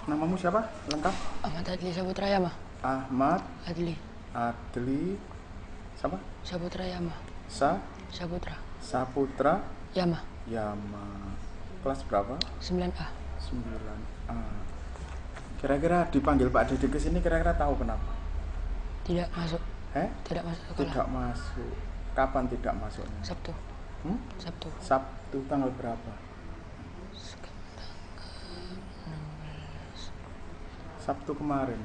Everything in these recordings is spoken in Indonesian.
Namamu siapa? Lengkap? Ahmad Adli Saputra Yama. Ahmad Adli Adli siapa? Saputra Yama. Saputra Saputra Yama. Yama. Kelas berapa? 9A. 9A. Kira-kira dipanggil Pak Didi ke sini kira-kira tahu kenapa? Tidak masuk. Tidak masuk sekolah. Tidak masuk. Kapan tidak masuknya? Sabtu. Sabtu. Sabtu tanggal berapa? Sabtu kemarin.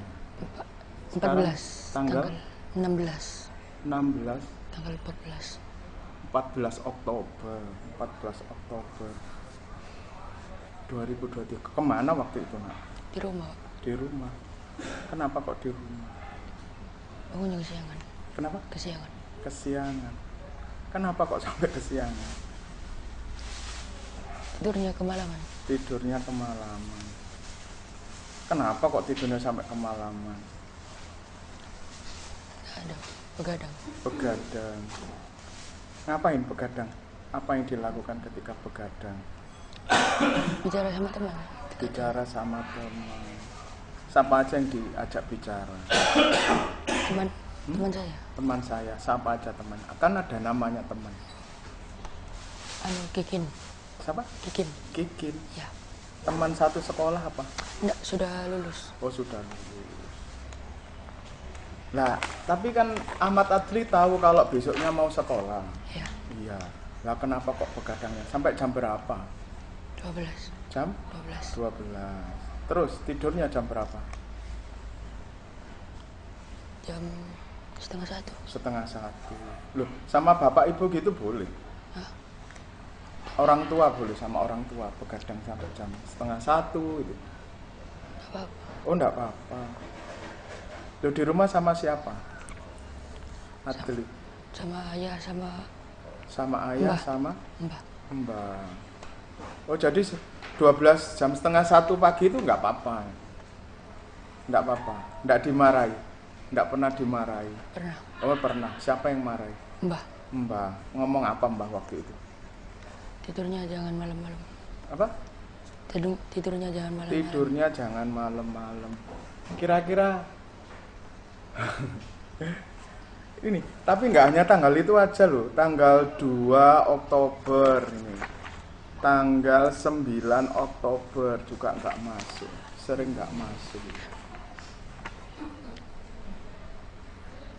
14. Tanggal 16. 16. Tanggal 14. 14 Oktober 2023. Kemana waktu itu, Nak? Di rumah. Di rumah. Kenapa kok di rumah? Bangunnya kesiangan. Kenapa? Kesiangan. Kesiangan. Kenapa kok sampai kesiangan? Tidurnya kemalaman. Tidurnya kemalaman. Kenapa kok tidurnya sampai kemalaman? Ada begadang. Begadang. Ngapain begadang? Apa yang dilakukan ketika begadang? Bicara sama teman. Bicara sama teman. Siapa aja yang diajak bicara? Teman saya. Teman saya. Siapa aja teman? Akan ada namanya teman. Kikin. Siapa? Kikin. Kikin. Ya. Teman satu sekolah apa? Enggak, sudah lulus. Oh, sudah lulus. Nah, tapi kan Ahmad Adli tahu kalau besoknya mau sekolah. Ya. Iya. Lah kenapa kok begadangnya? Sampai jam berapa? 12. Jam 12. 12. Terus tidurnya jam berapa? Jam setengah 1. Setengah 1. Loh, sama bapak ibu gitu boleh? Hah? Orang tua boleh sama orang tua begadang sampai jam setengah 1 itu. Enggak apa-apa. Oh, enggak apa-apa. Loh, di rumah sama siapa? Adli. Sama ayah, sama Ayah, Mbah. sama Mbah. Mbak. Oh, jadi 12 jam setengah 1 pagi itu enggak apa-apa. Enggak apa-apa. Enggak dimarahi. Enggak pernah dimarahi. Pernah. Oh, pernah. Siapa yang marahi? Mbah. Mbah. Ngomong apa Mbah waktu itu? Tidurnya jangan malam-malam. Apa? Tidurnya jangan malam-malam. Tidurnya jangan malam-malam. Kira-kira ini, tapi nggak hanya tanggal itu aja loh. Tanggal 2 Oktober ini. Tanggal 9 Oktober juga nggak masuk. Sering nggak masuk.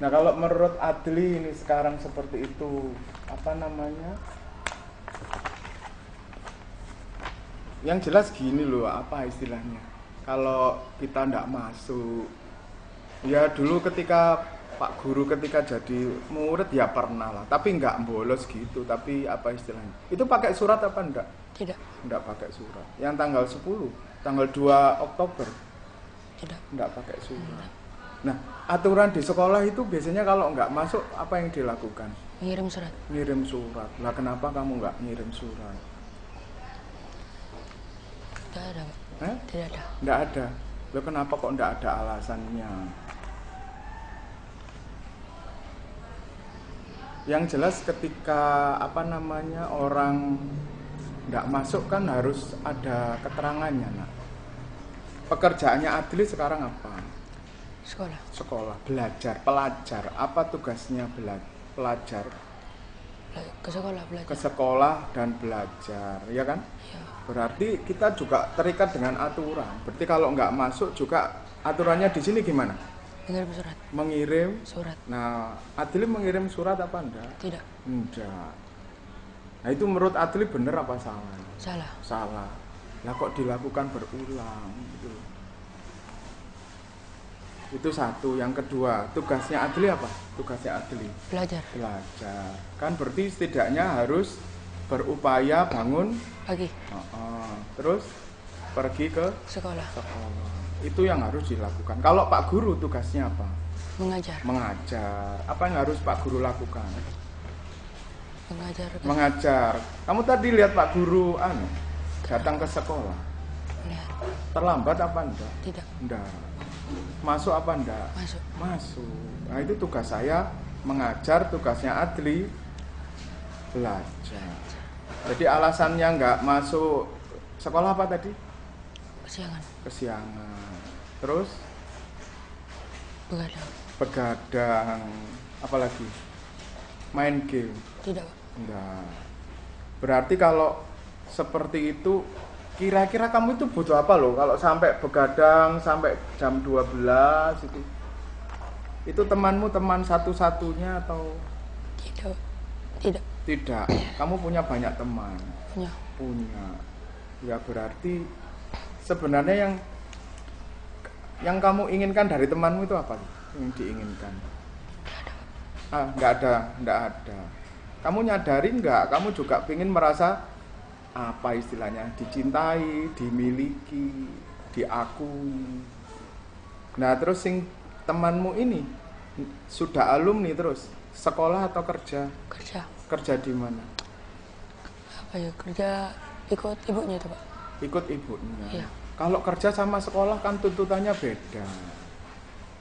Nah, kalau menurut Adli ini sekarang seperti itu, apa namanya? Yang jelas gini loh, apa istilahnya? Kalau kita ndak masuk, ya dulu ketika Pak Guru ketika jadi murid ya pernah lah, tapi nggak bolos gitu. Tapi apa istilahnya? Itu pakai surat apa enggak? Tidak. Ndak pakai surat. Yang tanggal 10, tanggal 2 Oktober Tidak. ndak pakai surat. Nah, aturan di sekolah itu biasanya kalau nggak masuk apa yang dilakukan? Mengirim surat. Ngirim surat. Lah kenapa kamu nggak ngirim surat? Tidak ada, Pak. Tidak ada. Nggak ada. Loh, kenapa kok nggak ada alasannya? Yang jelas ketika apa namanya orang nggak masuk kan harus ada keterangannya, Nak. Pekerjaannya Adli sekarang apa? Sekolah. Sekolah, belajar, pelajar. Apa tugasnya pelajar? Ke sekolah belajar. Ke sekolah dan belajar, ya kan? Ya. Berarti kita juga terikat dengan aturan. Berarti kalau nggak masuk juga aturannya di sini gimana? Mengirim surat. Mengirim Surat. Nah, Adli mengirim surat apa enggak? Tidak. Enggak. Nah, itu menurut Adli bener apa salah? Salah. Salah. Lah kok dilakukan berulang gitu. Itu satu. Yang kedua, tugasnya Adli apa? Tugasnya Adli Belajar. belajar. Kan berarti setidaknya harus berupaya bangun Pagi. terus pergi ke Sekolah. sekolah. Itu yang harus dilakukan. Kalau Pak Guru tugasnya apa? Mengajar. Mengajar. Apa yang harus Pak Guru lakukan? Mengajar. Mengajar. Kamu tadi lihat Pak Guru datang ke sekolah. Lihat. Terlambat apa enggak? Tidak. Enggak. Masuk apa enggak? Masuk. Masuk. Nah, itu tugas saya mengajar, tugasnya Adli belajar. Jadi alasannya enggak masuk sekolah apa tadi? kesiangan. Kesiangan. Terus Begadang. apalagi? Main game. Tidak, Pak. Enggak. Berarti kalau seperti itu kira-kira kamu itu butuh apa loh kalau sampai begadang sampai jam 12 itu? Itu temanmu teman satu-satunya atau Tidak, Pak. Tidak. tidak? Kamu punya banyak teman. Punya. Punya. Ya berarti sebenarnya yang kamu inginkan dari temanmu itu apa? Yang diinginkan? Nggak ada. Kamu nyadari nggak? Kamu juga ingin merasa apa istilahnya? Dicintai, dimiliki, diakui. Nah terus temanmu ini sudah alumni terus sekolah atau kerja? Kerja. Kerja di mana? Apa ya, kerja ikut ibunya itu, Pak. Ikut ibunya. Iya. Kalau kerja sama sekolah kan tuntutannya beda.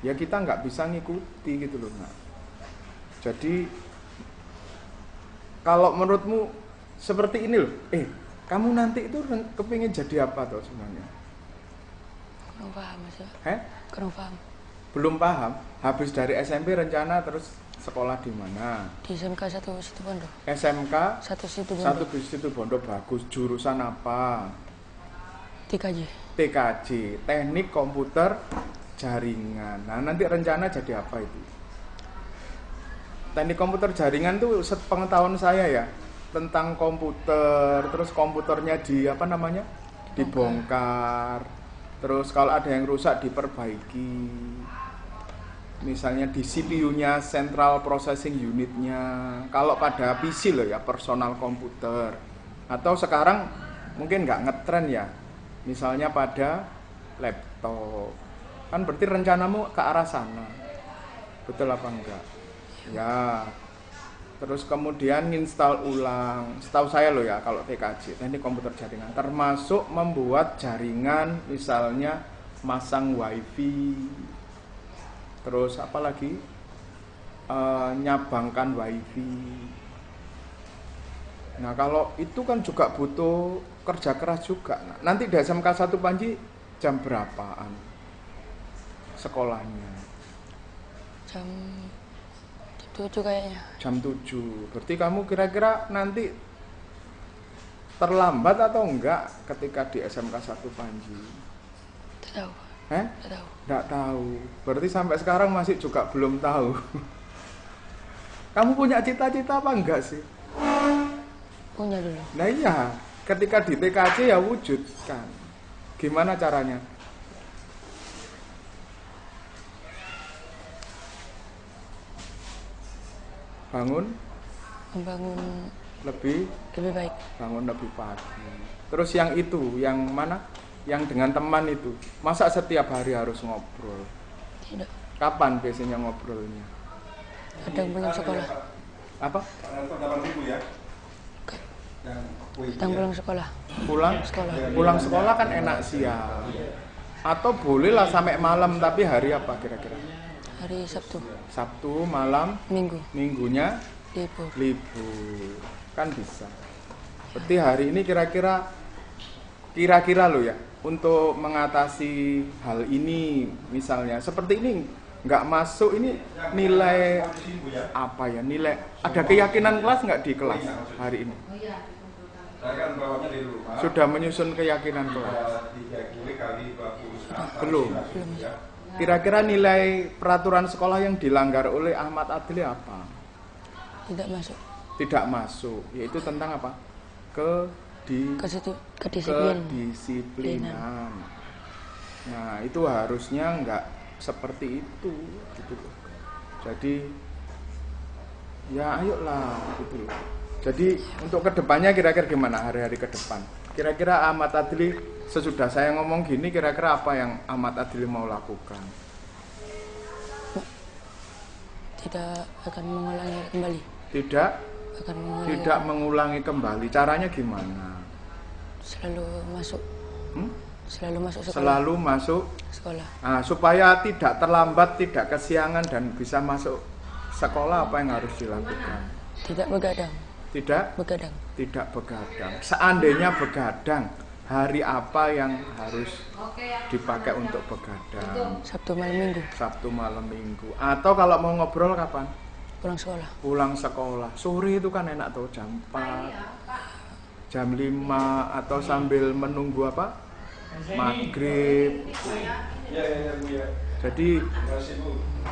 Ya kita nggak bisa ngikuti gitu loh, Nak. Jadi kalau menurutmu seperti ini loh, kamu nanti itu kepingin jadi apa tuh sebenarnya? Kurang paham, Mas. Kurang paham. Belum paham. Habis dari SMP rencana terus sekolah di mana? Di SMK 1 Situbondo. SMK 1 Situbondo. 1 Situbondo bagus. Jurusan apa? TKJ, Teknik Komputer Jaringan. Nah, nanti rencana jadi apa itu? Teknik Komputer Jaringan tuh sepengetahuan saya ya, tentang komputer, terus komputernya dibongkar. Terus kalau ada yang rusak diperbaiki. Misalnya di CPU-nya, Central Processing Unit-nya. Kalau pada PC loh ya, personal komputer. Atau sekarang mungkin nggak ngetren ya, misalnya pada laptop. Kan berarti rencanamu ke arah sana. Betul apa enggak? Ya. Terus kemudian install ulang. Setahu saya loh ya, kalau TKJ, Teknik Komputer Jaringan, termasuk membuat jaringan, misalnya masang wifi. Terus apa lagi? Nyabangkan wifi. Nah kalau itu kan juga butuh kerja keras juga. Nah, nanti di SMK 1 Panji jam berapaan sekolahnya? Jam 7 kayaknya. Jam 7. Berarti kamu kira-kira nanti terlambat atau enggak ketika di SMK 1 Panji? Tidak tahu. Tidak tahu. Tidak tahu. Berarti sampai sekarang masih juga belum tahu. Kamu punya cita-cita apa enggak sih? Punya dulu. Nah iya, ketika di TKJ ya wujudkan. Gimana caranya? Membangun lebih baik. Bangun lebih pagi. Terus yang itu, yang mana? Yang dengan teman itu, masa setiap hari harus ngobrol? Tidak. Kapan biasanya ngobrolnya? Kadang pulang sekolah. Apa? Kadang pulang sekolah. Pulang sekolah kan enak siang. Atau bolehlah sampai malam, tapi hari apa kira-kira? Hari Sabtu. Sabtu malam. Minggunya libur. Kan bisa. Berarti hari ini kira-kira loh ya, untuk mengatasi hal ini, misalnya seperti ini nggak masuk, ini nilai apa ya, nilai ada keyakinan kelas nggak di kelas hari ini? Sudah menyusun keyakinan kelas? Belum. Kira-kira nilai peraturan sekolah yang dilanggar oleh Ahmad Adli apa? Tidak masuk, yaitu tentang apa? Kedisiplinan. Nah itu harusnya nggak seperti itu gitu loh. Jadi ya ayolah gitu loh. Jadi untuk kedepannya kira-kira gimana hari-hari ke depan? Kira-kira Ahmad Adli sesudah saya ngomong gini, kira-kira apa yang Ahmad Adli mau lakukan? Tidak akan mengulangi kembali. Tidak mengulangi kembali. Caranya gimana? Selalu masuk sekolah. Selalu masuk sekolah. Nah, supaya tidak terlambat, tidak kesiangan dan bisa masuk sekolah, apa yang harus dilakukan? Tidak begadang. Tidak begadang. Seandainya begadang, hari apa yang harus dipakai untuk begadang? Sabtu malam minggu. Sabtu malam minggu. Atau kalau mau ngobrol kapan? Pulang sekolah. Pulang sekolah. Sore itu kan enak tuh, jam 4, jam 5, atau sambil menunggu apa? Maghrib. Jadi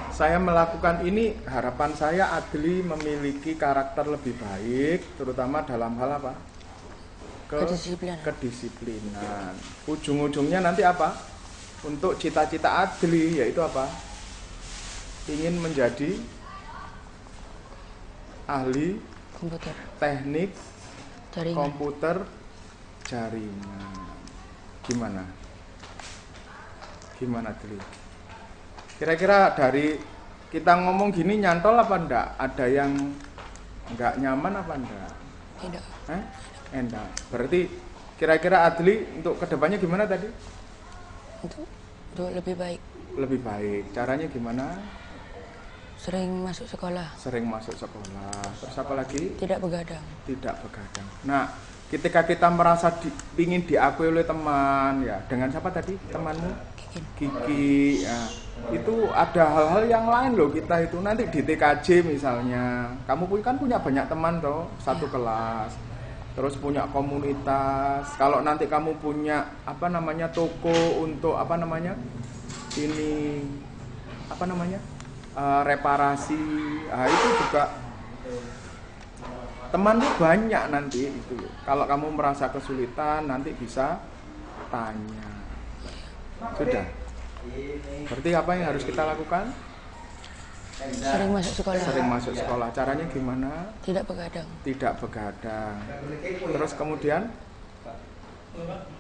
saya melakukan ini, harapan saya Adli memiliki karakter lebih baik, terutama dalam hal apa? Kedisiplinan. Ujung-ujungnya nanti apa? Untuk cita-cita Adli yaitu apa? Ingin menjadi ahli Komputer. teknik Jaringan. komputer jaringan. Gimana Adli? Kira-kira dari kita ngomong gini nyantol apa enggak? Ada yang enggak nyaman apa enggak? Tidak. Enggak. Berarti kira-kira Adli untuk kedepannya gimana tadi? Untuk lebih baik. Lebih baik. Caranya gimana? Sering masuk sekolah. Sering masuk sekolah. Terus apa lagi? Tidak begadang. Tidak begadang. Nah, ketika kita merasa ingin diakui oleh teman, ya dengan siapa tadi temanmu? Kiki. Ya, itu ada hal-hal yang lain loh kita itu nanti di TKJ misalnya. Kamu kan punya banyak teman toh, satu kelas. Terus punya komunitas. Kalau nanti kamu punya apa namanya toko untuk apa namanya ini apa namanya reparasi, itu juga teman tuh banyak nanti itu. Kalau kamu merasa kesulitan nanti bisa tanya. Sudah. Berarti apa yang harus kita lakukan? Sering masuk sekolah. Sering masuk sekolah. Caranya gimana? Tidak begadang. Tidak begadang. Terus kemudian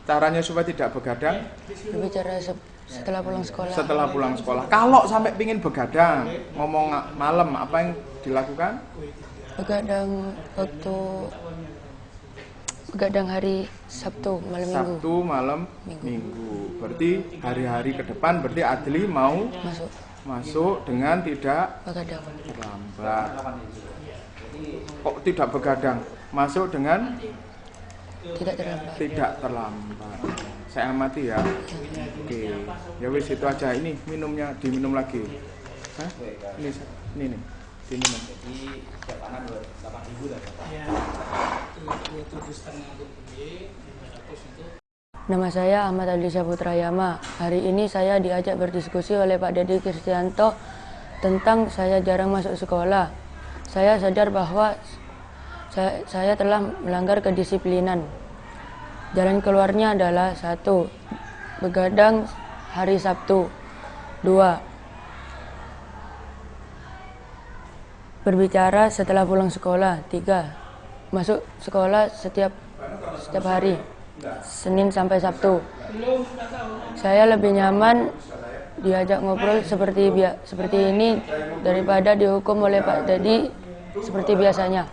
caranya supaya tidak begadang? Berbicara setelah pulang sekolah. Setelah pulang sekolah. Kalau sampai pingin begadang, ngomong malam, apa yang dilakukan? Begadang hari Sabtu malam minggu. Sabtu malam minggu. Berarti hari-hari ke depan berarti Adli mau masuk dengan tidak begadang. terlambat. Kok tidak begadang? Masuk dengan tidak terlambat. Saya amati ya. Oke. Ya wis itu aja. Ini minumnya diminum lagi. Hah? Ini nih. Diminum. Jadi setiap anak 8.000 lah. Iya. 27,5 rupiah, 500 itu. Nama saya Ahmad Ali Saputra Yama. Hari ini saya diajak berdiskusi oleh Pak Dedi Kristianto tentang saya jarang masuk sekolah. Saya sadar bahwa saya telah melanggar kedisiplinan. Jalan keluarnya adalah 1. Begadang hari Sabtu. 2. Berbicara setelah pulang sekolah. 3. Masuk sekolah setiap hari. Senin sampai Sabtu. Saya lebih nyaman diajak ngobrol seperti ini daripada dihukum oleh Pak Dedi seperti biasanya.